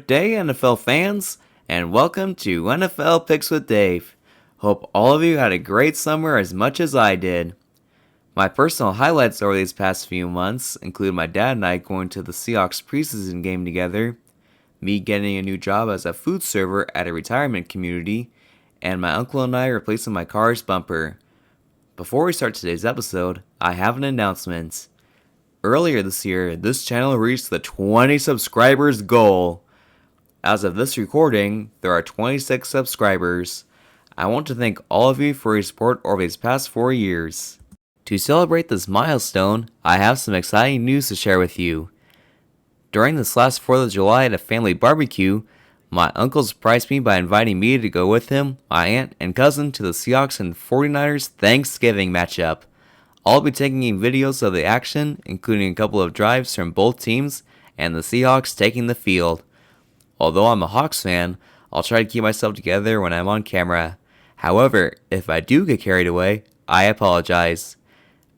Good day, NFL fans, and welcome to NFL Picks with Dave. Hope all of you had a great summer as much as I did. My personal highlights over these past few months include my dad and I going to the Seahawks preseason game together, me getting a new job as a food server at a retirement community, and my uncle and I replacing my car's bumper. Before we start today's episode, I have an announcement. Earlier this year, this channel reached the 20 subscribers goal. As of this recording, there are 26 subscribers. I want to thank all of you for your support over these past 4 years. To celebrate this milestone, I have some exciting news to share with you. During this last 4th of July at a family barbecue, my uncle surprised me by inviting me to go with him, my aunt, and cousin to the Seahawks and 49ers Thanksgiving matchup. I'll be taking in videos of the action, including a couple of drives from both teams and the Seahawks taking the field. Although I'm a Hawks fan, I'll try to keep myself together when I'm on camera. However, if I do get carried away, I apologize.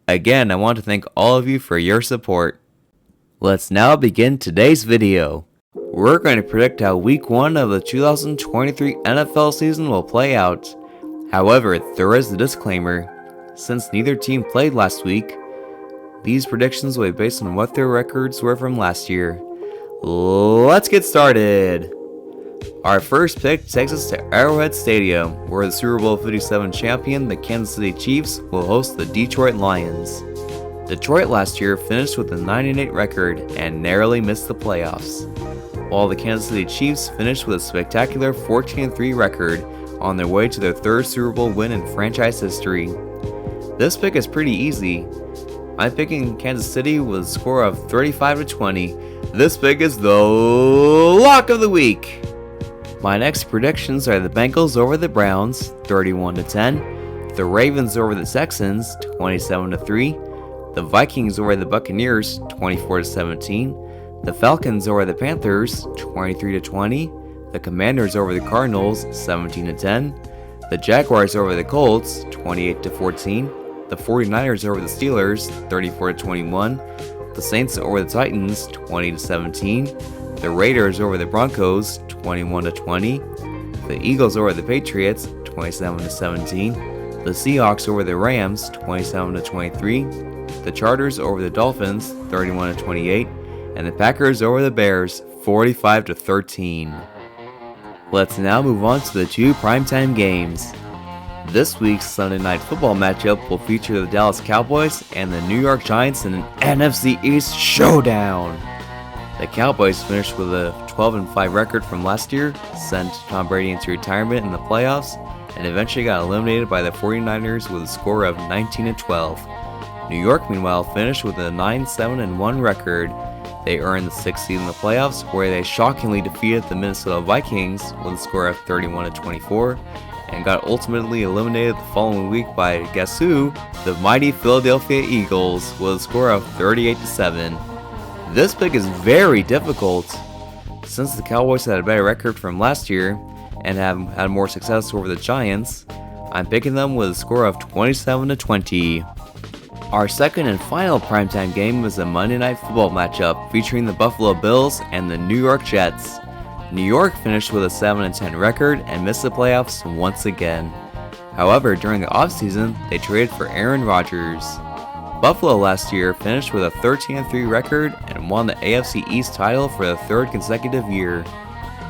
Again, I want to thank all of you for your support. Let's now begin today's video. We're going to predict how Week 1 of the 2023 NFL season will play out. However, there is a disclaimer. Since neither team played last week, these predictions will be based on what their records were from last year. Let's get started! Our first pick takes us to Arrowhead Stadium, where the Super Bowl 57 champion, the Kansas City Chiefs, will host the Detroit Lions. Detroit last year finished with a 9-8 record and narrowly missed the playoffs, while the Kansas City Chiefs finished with a spectacular 14-3 record on their way to their third Super Bowl win in franchise history. This pick is pretty easy. I'm picking Kansas City with a score of 35-20. This pick is the lock of the week. My next predictions are the Bengals over the Browns, 31-10, the Ravens over the Texans, 27-3, the Vikings over the Buccaneers, 24-17, the Falcons over the Panthers, 23-20, the Commanders over the Cardinals, 17-10, the Jaguars over the Colts, 28-14, the 49ers over the Steelers, 34-21, the Saints over the Titans, 20-17, the Raiders over the Broncos, 21-20, the Eagles over the Patriots, 27-17, the Seahawks over the Rams, 27-23, the Chargers over the Dolphins, 31-28, and the Packers over the Bears, 45-13. Let's now move on to the two primetime games. This week's Sunday Night Football matchup will feature the Dallas Cowboys and the New York Giants in an NFC East showdown. The Cowboys finished with a 12-5 record from last year, sent Tom Brady into retirement in the playoffs, and eventually got eliminated by the 49ers with a score of 19-12. New York, meanwhile, finished with a 9-7-1 record. They earned the 6th seed in the playoffs, where they shockingly defeated the Minnesota Vikings with a score of 31-24. And got ultimately eliminated the following week by, guess who? The mighty Philadelphia Eagles with a score of 38-7. This pick is very difficult. Since the Cowboys had a better record from last year and have had more success over the Giants, I'm picking them with a score of 27-20. Our second and final primetime game is a Monday Night Football matchup featuring the Buffalo Bills and the New York Jets. New York finished with a 7-10 record and missed the playoffs once again. However, during the offseason, they traded for Aaron Rodgers. Buffalo last year finished with a 13-3 record and won the AFC East title for the third consecutive year.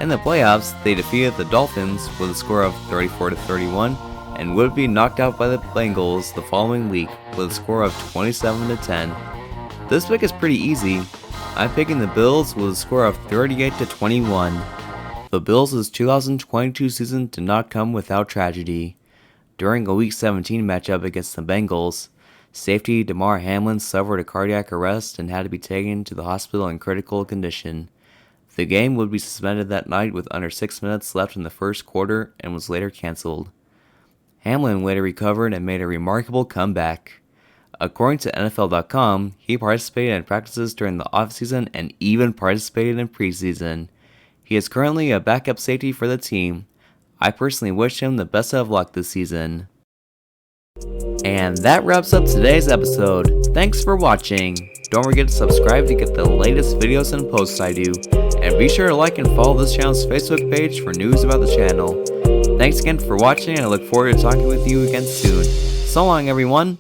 In the playoffs, they defeated the Dolphins with a score of 34-31 and would be knocked out by the Bengals the following week with a score of 27-10. This pick is pretty easy. I'm picking the Bills with a score of 38-21. The Bills' 2022 season did not come without tragedy. During a Week 17 matchup against the Bengals, safety Damar Hamlin suffered a cardiac arrest and had to be taken to the hospital in critical condition. The game would be suspended that night with under 6 minutes left in the first quarter and was later canceled. Hamlin later recovered and made a remarkable comeback. According to NFL.com, he participated in practices during the offseason and even participated in preseason. He is currently a backup safety for the team. I personally wish him the best of luck this season. And that wraps up today's episode. Thanks for watching. Don't forget to subscribe to get the latest videos and posts I do, and be sure to like and follow this channel's Facebook page for news about the channel. Thanks again for watching, and I look forward to talking with you again soon. So long, everyone!